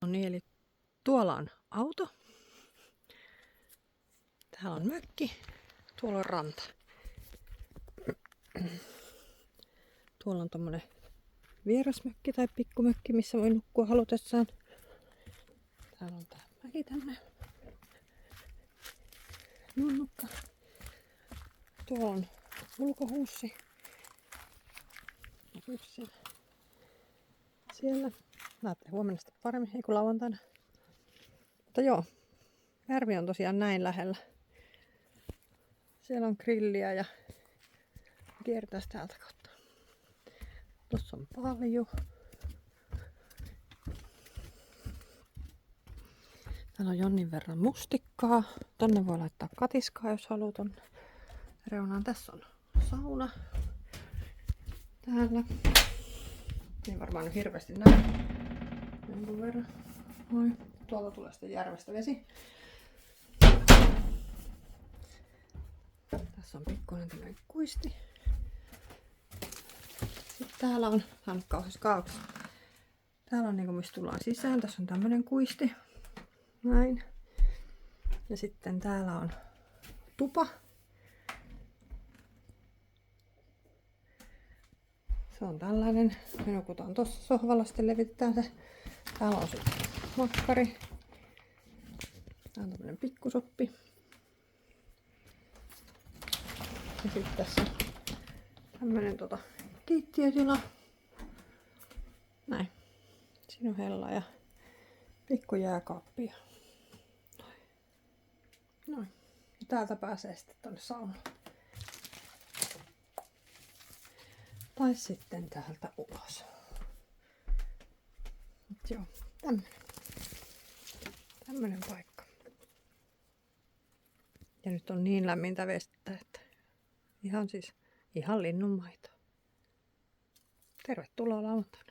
No niin, eli tuolla on auto. Täällä on mökki. Tuolla on ranta. Tuolla on tommonen vierasmökki tai pikkumökki, missä voi nukkua halutessaan. Täällä on tää mäki tänne. Nunnukka. Tuolla on ulkohuussi. Siellä. Näette huomenna sitten paremmin, ei kun lauantaina. Mutta joo, järvi on tosiaan näin lähellä. Siellä on grilliä ja kiertäisi täältä kautta. Tuossa on paljon. Täällä on jonnin verran mustikkaa. Tonne voi laittaa katiskaa, jos haluaa tonne reunaan. Tässä on sauna. Täällä. Ei varmaan nyt hirveästi näy. Jonkun verran. Noin. Tuolta tulee sitten järvestä vesi. Tässä on pikkuinen tämmöinen kuisti. Sitten täällä on kauheasti kaunis. Täällä on niinku mistä tullaan sisään. Tässä on tämmöinen kuisti. Näin. Ja sitten täällä on tupa. Se on tällainen. Me nukutaan tossa sohvalla, sitten levitetään se. Täällä on sitten makkari. Tää on tämmönen pikkusoppi. Ja sitten tässä on tämmönen kiittiötila. Näin. Siinä on hella ja pikku jääkaappi. Noin. Ja täältä pääsee sitten tonne saunaan. Tai sitten täältä ulos. Mut joo, tämmönen paikka. Ja nyt on niin lämmintä vettä, että ihan linnunmaito. Tervetuloa lauantaina.